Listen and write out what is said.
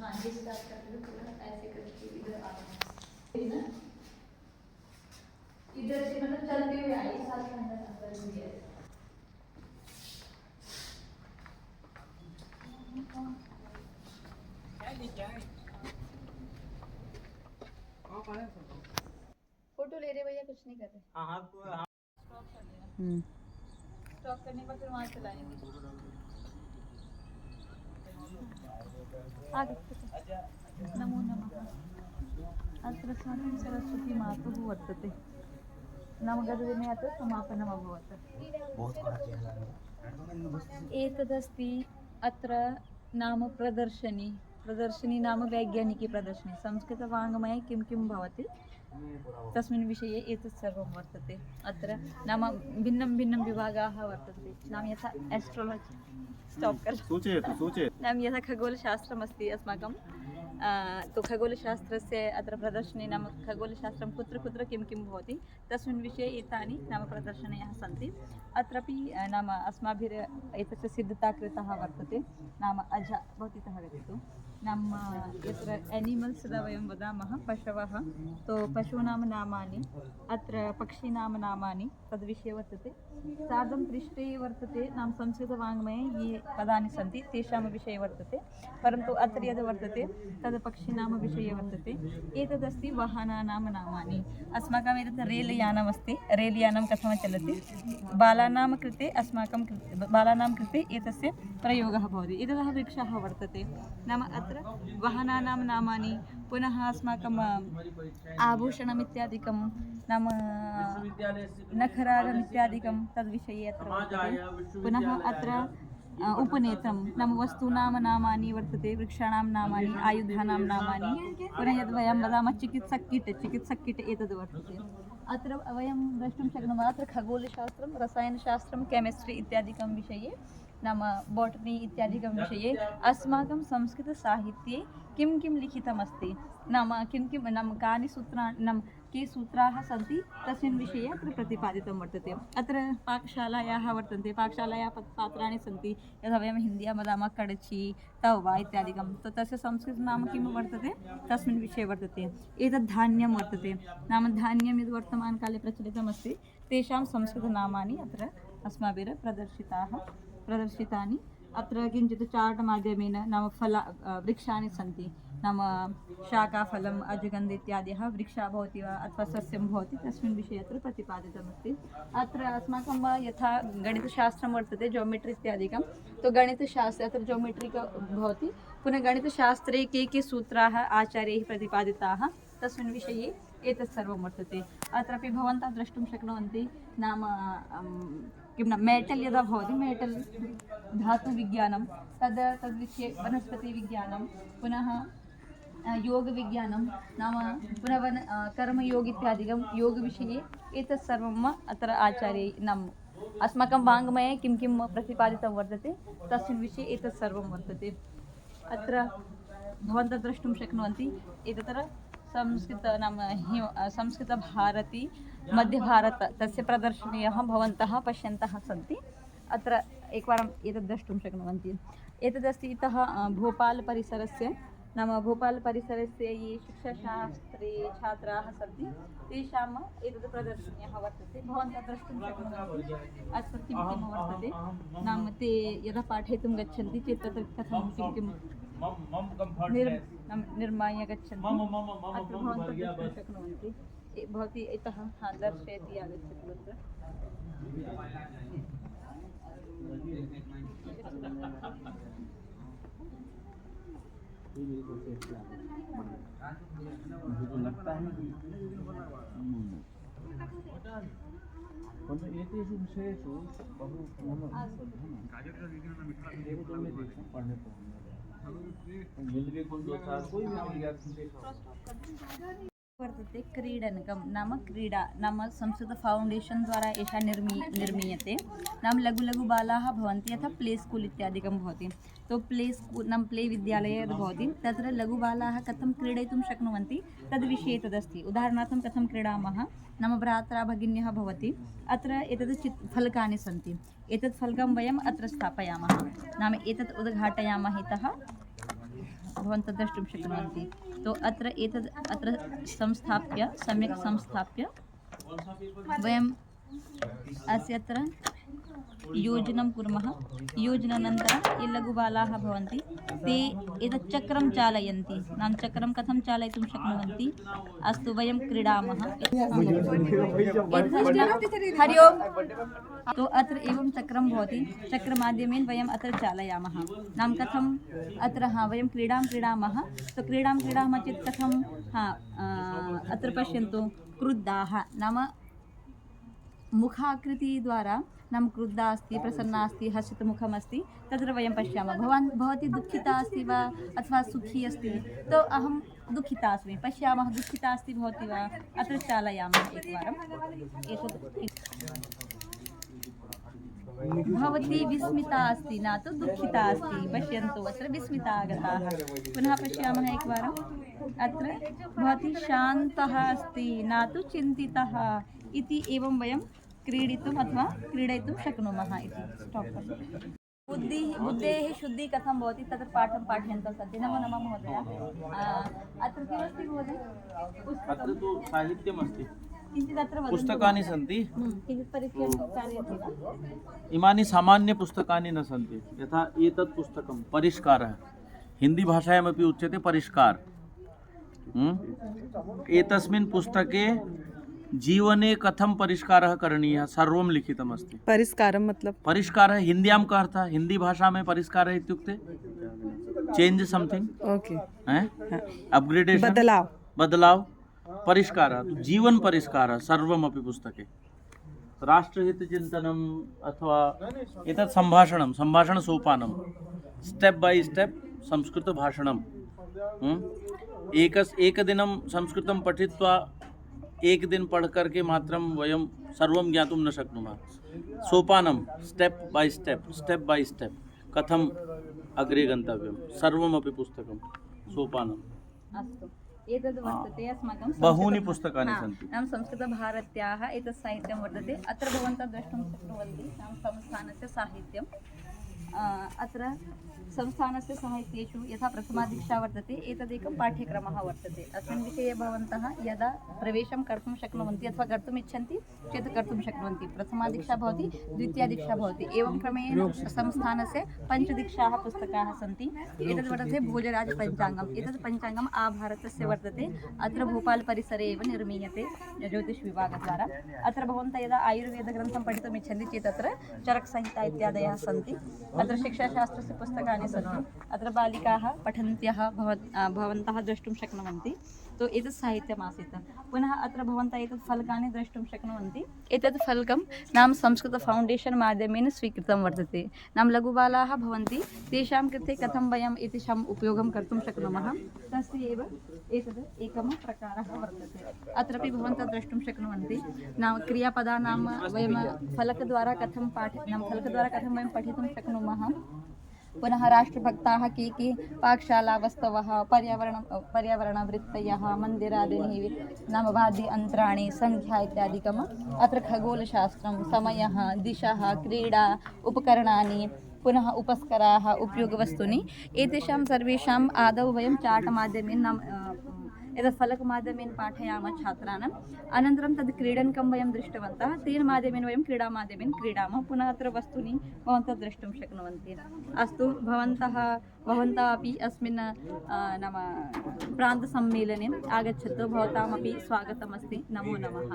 हाँ ये स्टार्ट करते हैं पूरा ऐसे करके इधर आना है ना, इधर से मतलब चलते हुए आई साथ में अंदर भी है। फोटो ले रहे भैया, कुछ नहीं कर रहे। स्टॉप कर देना, स्टॉप करने के बाद फिर वहाँ चलाएंगे आगे। नमो नमः। अत्र स्वामी सरस्वती मातुः वर्तते, नवगतदिने अत्र समापनम् अभवत्। एतदस्ति अत्र नाम प्रदर्शनी, प्रदर्शनी नाम वैज्ञानिकी प्रदर्शनी, संस्कृतवाङ्मये किं किं भवति तस्मिन् विषये एतत् सर्वं वर्तते। अत्र नाम भिन्नं भिन्नं विभागाः वर्तन्ते, नाम यथा एस्ट्रोलजि, स्टाप् कर सूचयतु नाम यथा खगोलशास्त्रमस्ति अस्माकं, तो खगोलशास्त्रस्य अत्र प्रदर्शनी नाम खगोलशास्त्रं कुत्र कुत्र किं किं भवति तस्मिन् विषये एतानि नाम प्रदर्शन्यः सन्ति। अत्रापि नाम अस्माभिः एतस्य सिद्धता कृतः वर्तते, नाम अजा भवती इतः गच्छतु। नाम यत्र एनिमल्स् यदा वयं वदामः पशवः, तो पशूनां नामानि, अत्र पक्षीनां नामानि तद्विषये वर्तते। सार्धं पृष्ठे वर्तते नाम संस्कृतवाङ्मये ये पदानि सन्ति तेषां विषये वर्तते, परन्तु अत्र यद् वर्तते तद् पक्षीनां विषये वर्तते। एतदस्ति वाहनानां नामानि। अस्माकम् एतत् रेल् यानमस्ति, रेल् यानं कथं चलति, बालानां कृते अस्माकं बालानां कृते एतस्य प्रयोगः भवति। एततः वृक्षः वर्तते, नाम अत्र वाहनानां नामानि, पुनः अस्माकम् आभूषणम् इत्यादिकं, नाम नखरागम् इत्यादिकं तद्विषये अत्र वर्तते। पुनः अत्र उपनेत्रं नाम वस्तूनां नामानि वर्तते, वृक्षाणां नामानि, आयुधानां नामानि, पुनः यद् वयं वदामः चिकित्सक् किट् एतद् वर्तते। अत्र वयं द्रष्टुं शक्नुमः, अत्र खगोलशास्त्रं, रसायनशास्त्रं, केमिस्ट्रि इत्यादिकं विषये नाम बोटनी इत्यादिकं विषये अस्माकं संस्कृतसाहित्ये किं किं लिखितमस्ति, नाम किं किं नाम कानि सूत्राणि, नाम के सूत्राः सन्ति तस्मिन् विषये अत्र प्रतिपादितं वर्तते। अत्र पाकशालायाः वर्तन्ते, पाकशालायाः पात्राणि सन्ति, यथा वयं हिन्द्यां वदामः कडची, तवा इत्यादिकं, तो तस्य संस्कृतनाम किं वर्तते तस्मिन् विषये वर्तते। एतद् धान्यं वर्तते, नाम धान्यं यद् वर्तमानकाले प्रचलितमस्ति तेषां संस्कृतनामानि अत्र अस्माभिः प्रदर्शितानि। अत्र किञ्चित् चार्ट् माध्यमेन नाम वृक्षाणि सन्ति, नाम शाकाफलम्, अजगन्ध इत्यादयः वृक्षः भवति वा अथवा सस्यं भवति तस्मिन् विषये अत्र प्रतिपादितमस्ति। अत्र अस्माकं यथा गणितशास्त्रं वर्तते, जोमेट्रि इत्यादिकं, तो गणितशास्त्रे अत्र जोमेट्रि भवति, पुनः गणितशास्त्रे के सूत्राः आचार्यैः प्रतिपादिताः तस्मिन् विषये एतत् सर्वं वर्तते। अत्रापि भवन्तः द्रष्टुं शक्नुवन्ति, नाम किं नाम मेटल् यदा भवति, मेटल् धातुविज्ञानं, तद्विषये वनस्पतिविज्ञानं, पुनः योगविज्ञानं, नाम पुनः कर्मयोग इत्यादिकं योगविषये एतत् सर्वम् अत्र आचार्यैः नाम अस्माकं वाङ्मये किं किं प्रतिपादितं वर्तते तस्मिन् विषये एतत् सर्वं वर्तते। अत्र भवन्तः द्रष्टुं शक्नुवन्ति, एतत्र संस्कृत नाम संस्कृतभारती मध्यभारत तस्य प्रदर्शन्यः भवन्तः पश्यन्तः सन्ति। अत्र एकवारम् एतद् द्रष्टुं शक्नुवन्ति। एतदस्ति इतः भोपालपरिसरस्य, नाम भोपालपरिसरस्य ये शिक्षाशास्त्रे छात्राः सन्ति तेषाम् एतद् प्रदर्शन्यः वर्तते, भवन्तः द्रष्टुं शक्नुवन्ति। अत्र किं किं वर्तते, नाम ते यदा पाठयितुं गच्छन्ति चेत् तत्र कथं किं किं निर्माय गच्छन्ति, अत्र भवन्तः द्रष्टुं शक्नुवन्ति। भवती इतः दर्शयति, आगच्छति तत्र। लगता है एतेषु विषयेषु बहु पढ़ने वर्तते क्रीडनकं नाम क्रीडा, नाम संस्कृत फौण्डेशन् द्वारा एषा निर्मीयते। नाम लघु लघु बालाः भवन्ति, यथा प्ले स्कूल् इत्यादिकं भवति, तो प्ले स्कूल् नाम प्ले विद्यालये यद् भवति तत्र लघुबालाः कथं क्रीडितुं शक्नुवन्ति तद्विषये तदस्ति। उदाहरणार्थं कथं क्रीडामः, नाम भ्रात्रा भगिन्यः भवति, अत्र एतत् फलकानि सन्ति, एतत् फलकं वयम् अत्र स्थापयामः, नाम एतत् उद्घाटयामः इतः भवन्तः द्रष्टुं शक्नुवन्ति तो अत्र संस्थाप्य सम्यक् संस्थाप्य वयम् अस्यत्र योजनं कुर्मः योजनानन्तरं ये लघुबालाः भवन्ति ते एतत् चक्रं चालयन्ति नाम चक्रं कथं चालयितुं शक्नुवन्ति अस्तु वयं क्रीडामः हरि ओम् तो अत्र एवं चक्रं भवति चक्रमाध्यमेन वयम् अत्र चालयामः नाम कथम् अत्र वयं क्रीडामः तो क्रीडामः चेत् कथं अत्र पश्यन्तु क्रुद्धाः नाम मुखाकृतिद्वारा नाम क्रुद्धा अस्ति प्रसन्ना अस्ति हसितमुखमस्ति तत्र वयं पश्यामः भवती दुःखिता अस्ति वा अथवा सुखी अस्ति तो अहं दुःखिता अस्मि पश्यामः दुःखिता अस्ति भवती वा अत्र चालयामः एकवारम् भवती विस्मिता अस्ति न तु दुःखिता अस्ति पश्यन्तु अत्र विस्मिता आगताः पुनः पश्यामः एकवारम् अत्र भवती शान्तः अस्ति न तु चिन्तितः इति एवं वयं क्रीडितुम् अथवा क्रीडयितुं शक्नुमः इति स्टाप् बुद्धेः शुद्धिः कथं भवति तत्र पाठं पाठयन्तः सन्ति नमो नमः महोदय अत्र किमस्ति महोदय अत्र तु साहित्यमस्ति किञ्चित् अत्र पुस्तकानि सन्ति किञ्चित् परिचयं कारयति वा इमानि सामान्यपुस्तकानि न सन्ति यथा एतत् पुस्तकं परिष्कारः हिन्दीभाषायामपि उच्यते परिष्कार एतस्मिन् पुस्तके जीवने कथं परिष्कारः करणीयः सर्वं लिखितमस्ति परिष्कारं मतलब परिष्कारः हिन्द्यां का अर्थः हिंदी भाषा में परिष्कारः इत्युक्ते चेंज समथिंग ओके अपग्रेडेशन बदलाव परिष्कारः जीवन परिष्कारः सर्वमपि पुस्तके राष्ट्रहितचिन्तनम् अथवा एतत् सम्भाषणसोपानं स्टेप बाय स्टेप संस्कृतभाषणम् एकदिनं संस्कृतं पठित्वा एक दिन पढ़ करके मात्रं वयं सर्वं ज्ञातुं न शक्नुमः सोपानं स्टेप बाय स्टेप कथम् अग्रे गन्तव्यं सर्वमपि पुस्तकं सोपानम् अस्तु एतद् वर्तते अस्माकं बहूनि पुस्तकानि सन्ति नाम संस्कृतभारत्याः एतत् साहित्यं वर्तते अत्र भवन्तः द्रष्टुं शक्नुवन्ति नाम संस्थानस्य साहित्यम् अत्र संस्थानस्य साहित्येषु यथा प्रथमादीक्षा वर्तते एतदेकं पाठ्यक्रमः वर्तते अस्मिन् विषये भवन्तः यदा प्रवेशं कर्तुं शक्नुवन्ति अथवा कर्तुम् इच्छन्ति चेत् कर्तुं शक्नुवन्ति प्रथमादीक्षा भवति द्वितीयादीक्षा भवति एवं क्रमेण संस्थानस्य पञ्चदीक्षाः पुस्तकाः सन्ति एतद् वर्तते भोजराजपञ्चाङ्गम् एतद् पञ्चाङ्गम् आभारतस्य वर्तते अत्र भोपालपरिसरे एव निर्मीयते ज्योतिषविभागद्वारा अत्र भवन्तः यदा आयुर्वेदग्रन्थं पठितुम् इच्छन्ति चेत् अत्र चरकसंहिता इत्यादयः सन्ति अत्र शिक्षाशास्त्रस्य पुस्तकानि सन्ति अत्र बालिकाः पठन्त्यः भवन्तः द्रष्टुं शक्नुवन्ति तो एतत् साहित्यमासीत् पुनः अत्र भवन्तः एतत् फलकानि द्रष्टुं शक्नुवन्ति एतत् फलकं नाम संस्कृत फाउण्डेशन् माध्यमेन स्वीकृतं वर्तते नाम लघुबालाः भवन्ति तेषां कृते कथं वयम् एतेषाम् उपयोगं कर्तुं शक्नुमः तस्य एव एतद् एकः प्रकारः वर्तते अत्रापि भवन्तः द्रष्टुं शक्नुवन्ति नाम क्रियापदानां वयं फलकद्वारा कथं वयं पठितुं शक्नुमः पुनः राष्ट्रभक्ताः के पाकशालावस्तवः पर्यावरणवृत्तयः मन्दिरादीनि नाम वाद्य यन्त्राणि संख्या इत्यादिकम् अत्र खगोलशास्त्रं समयः दिशः क्रीडा उपकरणानि पुनः उपस्कराः उपयोगवस्तूनि एतेषां सर्वेषाम् आदौ वयं चाटमाध्यमेन नाम एतत् फलकमाध्यमेन पाठयामः छात्राणाम् अनन्तरं तद् क्रीडनकं वयं दृष्टवन्तः तेन माध्यमेन वयं क्रीडामाध्यमेन क्रीडामः पुनः अत्र वस्तूनि भवन्तः द्रष्टुं शक्नुवन्ति अस्तु भवन्तः अपि अस्मिन् नाम प्रान्तसम्मेलने आगच्छतु भवतामपि स्वागतमस्ति नमो नमः